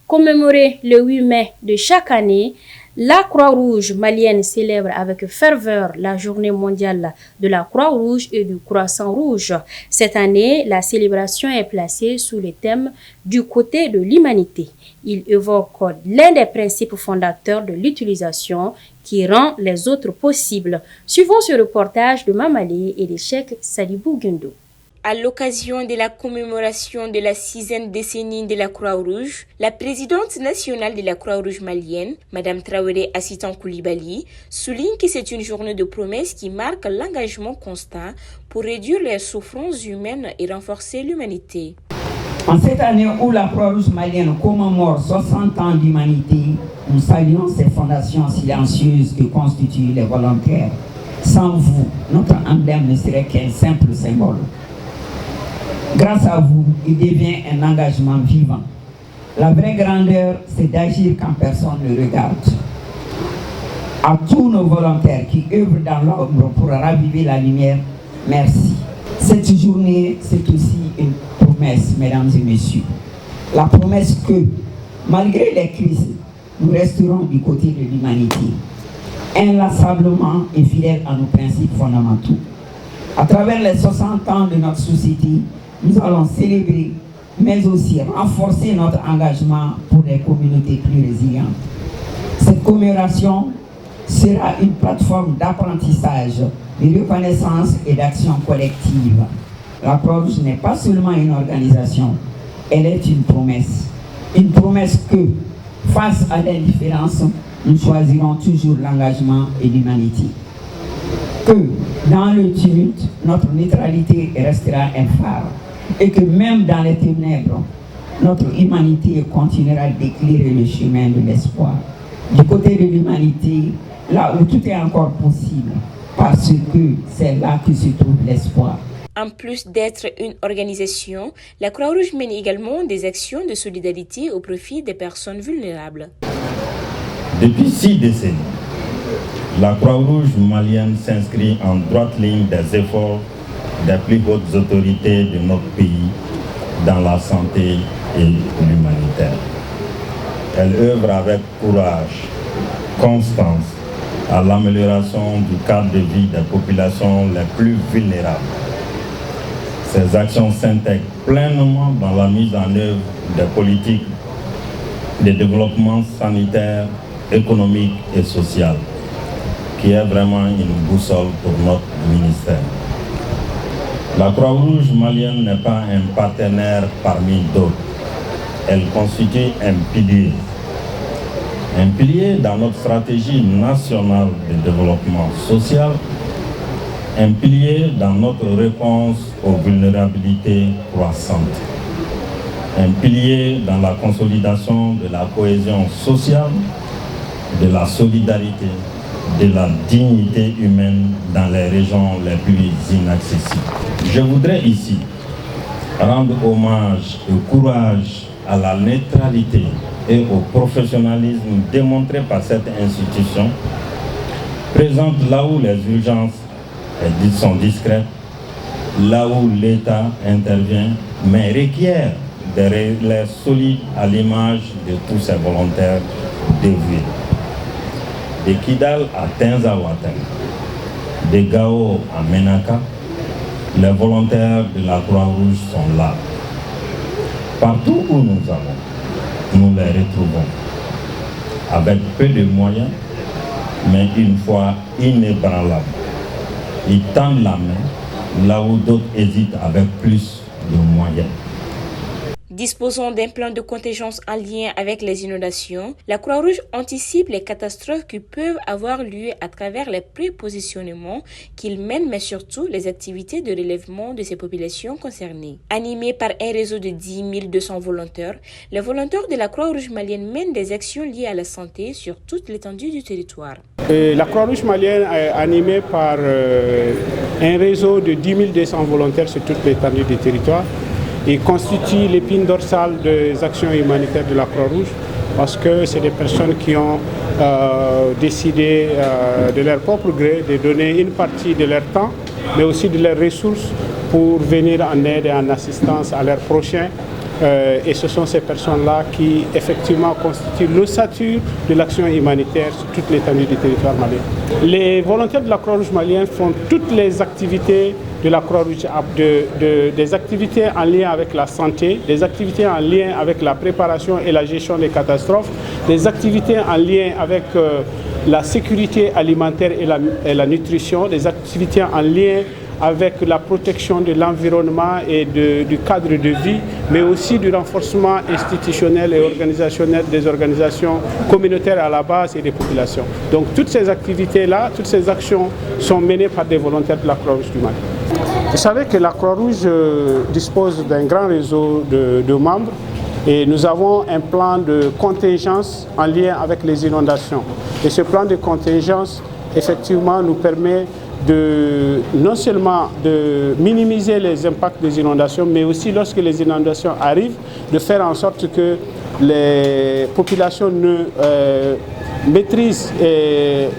Commémorée le 8 mai de chaque année, la Croix-Rouge malienne célèbre avec ferveur la journée mondiale de la Croix-Rouge et du Croissant Rouge. Cette année, la célébration est placée sous le thème du côté de l'humanité. Il évoque l'un des principes fondateurs de l'utilisation qui rend les autres possibles. Suivons ce reportage de Mamalé et de Cheikh Sadibou Gundo. À l'occasion de la commémoration de la 6e décennie de la Croix-Rouge, la présidente nationale de la Croix-Rouge malienne, Mme Traoré Assitan Koulibaly, souligne que c'est une journée de promesses qui marque l'engagement constant pour réduire les souffrances humaines et renforcer l'humanité. En cette année où la Croix-Rouge malienne commémore 60 ans d'humanité, nous saluons ces fondations silencieuses que constituent les volontaires. Sans vous, notre emblème ne serait qu'un simple symbole. Grâce à vous, il devient un engagement vivant. La vraie grandeur, c'est d'agir quand personne ne regarde. À tous nos volontaires qui œuvrent dans l'ombre pour raviver la lumière, merci. Cette journée, c'est aussi une promesse, mesdames et messieurs. La promesse que, malgré les crises, nous resterons du côté de l'humanité, inlassablement et fidèles à nos principes fondamentaux. À travers les 60 ans de notre société, nous allons célébrer, mais aussi renforcer notre engagement pour des communautés plus résilientes. Cette commémoration sera une plateforme d'apprentissage, de reconnaissance et d'action collective. La Croix-Rouge n'est pas seulement une organisation, elle est une promesse. Une promesse que, face à l'indifférence, nous choisirons toujours l'engagement et l'humanité. Que, dans le tumulte, notre neutralité restera un phare. Et que même dans les ténèbres, notre humanité continuera d'éclairer le chemin de l'espoir. Du côté de l'humanité, là où tout est encore possible, parce que c'est là que se trouve l'espoir. En plus d'être une organisation, la Croix-Rouge mène également des actions de solidarité au profit des personnes vulnérables. Depuis 6 décennies, la Croix-Rouge malienne s'inscrit en droite ligne des efforts des plus hautes autorités de notre pays dans la santé et l'humanitaire. Elle œuvre avec courage, constance à l'amélioration du cadre de vie des populations les plus vulnérables. Ces actions s'intègrent pleinement dans la mise en œuvre des politiques de développement sanitaire, économique et social, qui est vraiment une boussole pour notre ministère. La Croix-Rouge malienne n'est pas un partenaire parmi d'autres. Elle constitue un pilier. Un pilier dans notre stratégie nationale de développement social, un pilier dans notre réponse aux vulnérabilités croissantes, un pilier dans la consolidation de la cohésion sociale, de la solidarité, de la dignité humaine dans les régions les plus inaccessibles. Je voudrais ici rendre hommage au courage, à la neutralité et au professionnalisme démontré par cette institution, présente là où les urgences sont discrètes, là où l'État intervient, mais requiert des relais solides à l'image de tous ces volontaires dévoués. De Kidal à Tinzaouaten, de Gao à Menaka, les volontaires de la Croix-Rouge sont là. Partout où nous allons, nous les retrouvons. Avec peu de moyens, mais une foi inébranlable. Ils tendent la main là où d'autres hésitent avec plus de moyens. Disposant d'un plan de contingence en lien avec les inondations, la Croix-Rouge anticipe les catastrophes qui peuvent avoir lieu à travers les prépositionnements qu'il mène, mais surtout les activités de relèvement de ces populations concernées. Animés par un réseau de 10 200 volontaires, les volontaires de la Croix-Rouge malienne mènent des actions liées à la santé sur toute l'étendue du territoire. La Croix-Rouge malienne est animée par un réseau de 10 200 volontaires sur toute l'étendue du territoire. Il constitue l'épine dorsale des actions humanitaires de la Croix-Rouge parce que c'est des personnes qui ont décidé de leur propre gré de donner une partie de leur temps, mais aussi de leurs ressources pour venir en aide et en assistance à leurs prochains Et ce sont ces personnes-là qui, effectivement, constituent l'ossature de l'action humanitaire sur toute l'étendue du territoire malien. Les volontaires de la Croix-Rouge malienne font toutes les activités de la Croix-Rouge, des activités en lien avec la santé, des activités en lien avec la préparation et la gestion des catastrophes, des activités en lien avec la sécurité alimentaire et la nutrition, des activités en lien avec la protection de l'environnement et du cadre de vie, mais aussi du renforcement institutionnel et organisationnel des organisations communautaires à la base et des populations. Donc toutes ces activités-là, toutes ces actions sont menées par des volontaires de la Croix-Rouge du Mali. Vous savez que la Croix-Rouge dispose d'un grand réseau de membres et nous avons un plan de contingence en lien avec les inondations. Et ce plan de contingence, effectivement, nous permet non seulement de minimiser les impacts des inondations, mais aussi lorsque les inondations arrivent, de faire en sorte que les populations maîtrisent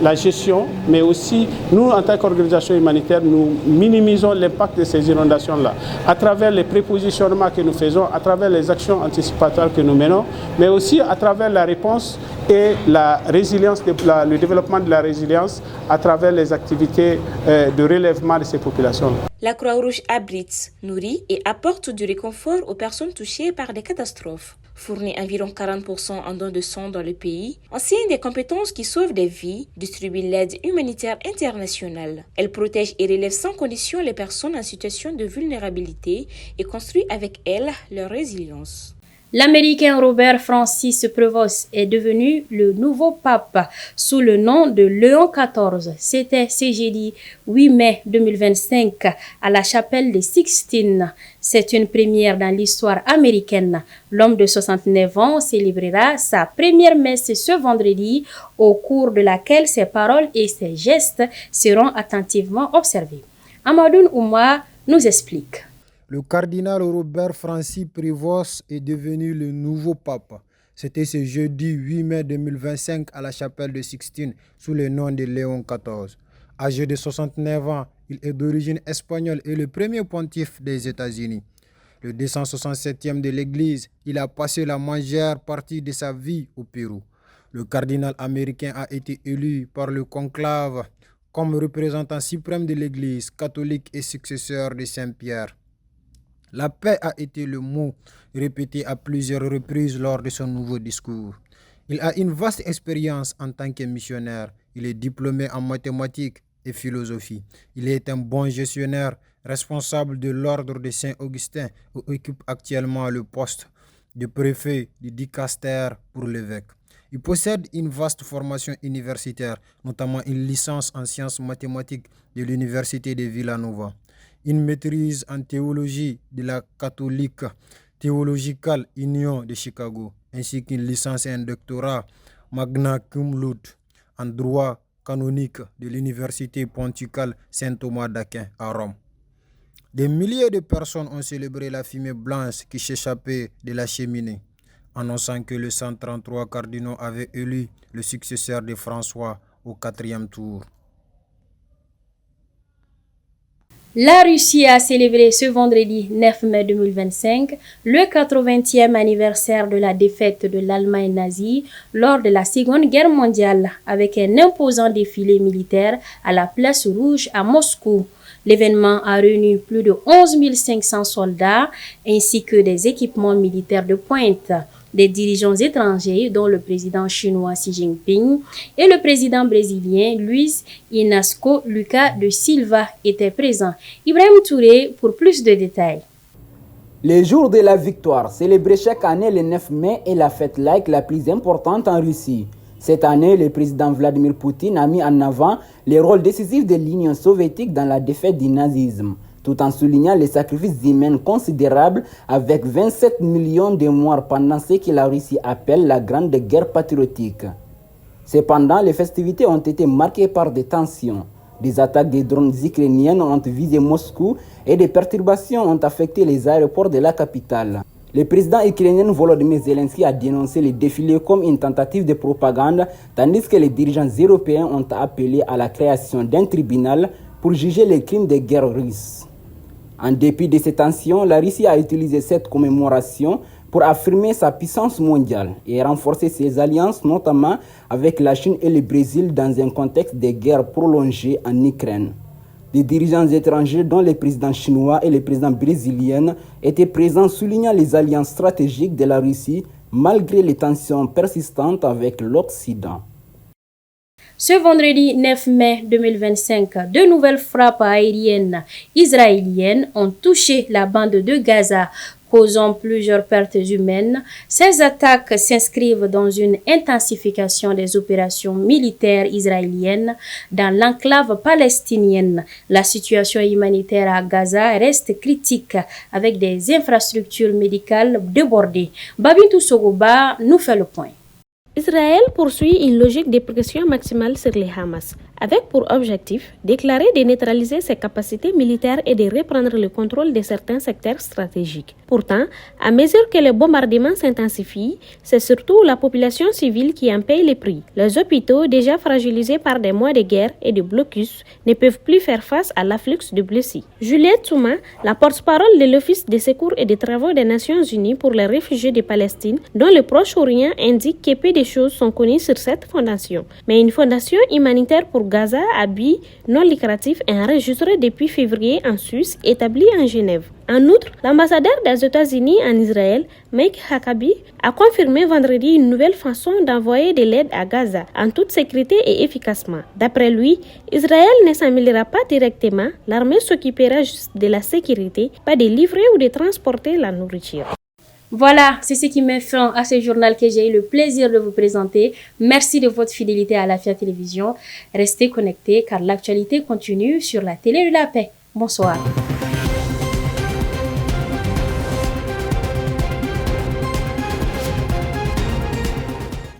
la gestion, mais aussi nous, en tant qu'organisation humanitaire, nous minimisons l'impact de ces inondations-là à travers les prépositionnements que nous faisons, à travers les actions anticipatoires que nous menons, mais aussi à travers la réponse et la résilience, le développement de la résilience à travers les activités de relèvement de ces populations. La Croix-Rouge abrite, nourrit et apporte du réconfort aux personnes touchées par des catastrophes. Fournit environ 40% en dons de sang dans le pays, enseigne des compétences qui sauvent des vies, distribue l'aide humanitaire internationale. Elle protège et relève sans condition les personnes en situation de vulnérabilité et construit avec elles leur résilience. L'Américain Robert Francis Prevost est devenu le nouveau pape sous le nom de Léon XIV. C'était ce jeudi 8 mai 2025 à la chapelle de Sixtine. C'est une première dans l'histoire américaine. L'homme de 69 ans célébrera sa première messe ce vendredi, au cours de laquelle ses paroles et ses gestes seront attentivement observés. Amadoun Oumar nous explique. Le cardinal Robert Francis Prevost est devenu le nouveau pape. C'était ce jeudi 8 mai 2025 à la chapelle de Sixtine sous le nom de Léon XIV. Âgé de 69 ans, il est d'origine espagnole et le premier pontife des États-Unis. Le 267e de l'Église, il a passé la majeure partie de sa vie au Pérou. Le cardinal américain a été élu par le conclave comme représentant suprême de l'Église catholique et successeur de Saint-Pierre. La paix a été le mot répété à plusieurs reprises lors de son nouveau discours. Il a une vaste expérience en tant que missionnaire. Il est diplômé en mathématiques et philosophie. Il est un bon gestionnaire, responsable de l'ordre de Saint-Augustin et occupe actuellement le poste de préfet du dicaster pour l'évêque. Il possède une vaste formation universitaire, notamment une licence en sciences mathématiques de l'université de Villanova, une maîtrise en théologie de la Catholic Theological Union de Chicago, ainsi qu'une licence et un doctorat magna cum laude en droit canonique de l'université ponticale Saint-Thomas d'Aquin à Rome. Des milliers de personnes ont célébré la fumée blanche qui s'échappait de la cheminée, annonçant que les 133 cardinaux avaient élu le successeur de François au 4e tour. La Russie a célébré ce vendredi 9 mai 2025 le 80e anniversaire de la défaite de l'Allemagne nazie lors de la Seconde Guerre mondiale avec un imposant défilé militaire à la Place Rouge à Moscou. L'événement a réuni plus de 11 500 soldats ainsi que des équipements militaires de pointe. Des dirigeants étrangers, dont le président chinois Xi Jinping et le président brésilien Luiz Inácio Lula da Silva étaient présents. Ibrahim Touré pour plus de détails. Le jour de la victoire, célébré chaque année le 9 mai, est la fête laïque la plus importante en Russie. Cette année, le président Vladimir Poutine a mis en avant le rôle décisif de l'Union soviétique dans la défaite du nazisme, tout en soulignant les sacrifices humains considérables avec 27 millions de morts pendant ce que la Russie appelle la Grande Guerre patriotique. Cependant, les festivités ont été marquées par des tensions. Des attaques des drones ukrainiennes ont visé Moscou et des perturbations ont affecté les aéroports de la capitale. Le président ukrainien Volodymyr Zelensky a dénoncé le défilé comme une tentative de propagande, tandis que les dirigeants européens ont appelé à la création d'un tribunal pour juger les crimes de guerre russes. En dépit de ces tensions, la Russie a utilisé cette commémoration pour affirmer sa puissance mondiale et renforcer ses alliances, notamment avec la Chine et le Brésil, dans un contexte de guerre prolongée en Ukraine. Des dirigeants étrangers, dont le président chinois et le président brésilien, étaient présents, soulignant les alliances stratégiques de la Russie malgré les tensions persistantes avec l'Occident. Ce vendredi 9 mai 2025, de nouvelles frappes aériennes israéliennes ont touché la bande de Gaza, causant plusieurs pertes humaines. Ces attaques s'inscrivent dans une intensification des opérations militaires israéliennes dans l'enclave palestinienne. La situation humanitaire à Gaza reste critique avec des infrastructures médicales débordées. Babintou Sogoba nous fait le point. Israël poursuit une logique de pression maximale sur les Hamas, avec pour objectif déclaré de neutraliser ses capacités militaires et de reprendre le contrôle de certains secteurs stratégiques. Pourtant, à mesure que les bombardements s'intensifient, c'est surtout la population civile qui en paye les prix. Les hôpitaux, déjà fragilisés par des mois de guerre et de blocus, ne peuvent plus faire face à l'afflux de blessés. Juliette Souma, la porte-parole de l'Office de secours et des travaux des Nations Unies pour les réfugiés de Palestine, dont le Proche-Orient, indique que peu de choses sont connues sur cette fondation. Mais une fondation humanitaire pour Gaza à but non lucratif est enregistrée depuis février en Suisse, établie en Genève. En outre, l'ambassadeur des États-Unis en Israël, Mike Huckabee, a confirmé vendredi une nouvelle façon d'envoyer de l'aide à Gaza, en toute sécurité et efficacement. D'après lui, Israël ne s'améliorera pas directement, l'armée s'occupera juste de la sécurité, pas de livrer ou de transporter la nourriture. Voilà, c'est ce qui met fin à ce journal que j'ai eu le plaisir de vous présenter. Merci de votre fidélité à l'Afia Télévision. Restez connectés car l'actualité continue sur la télé de la paix. Bonsoir.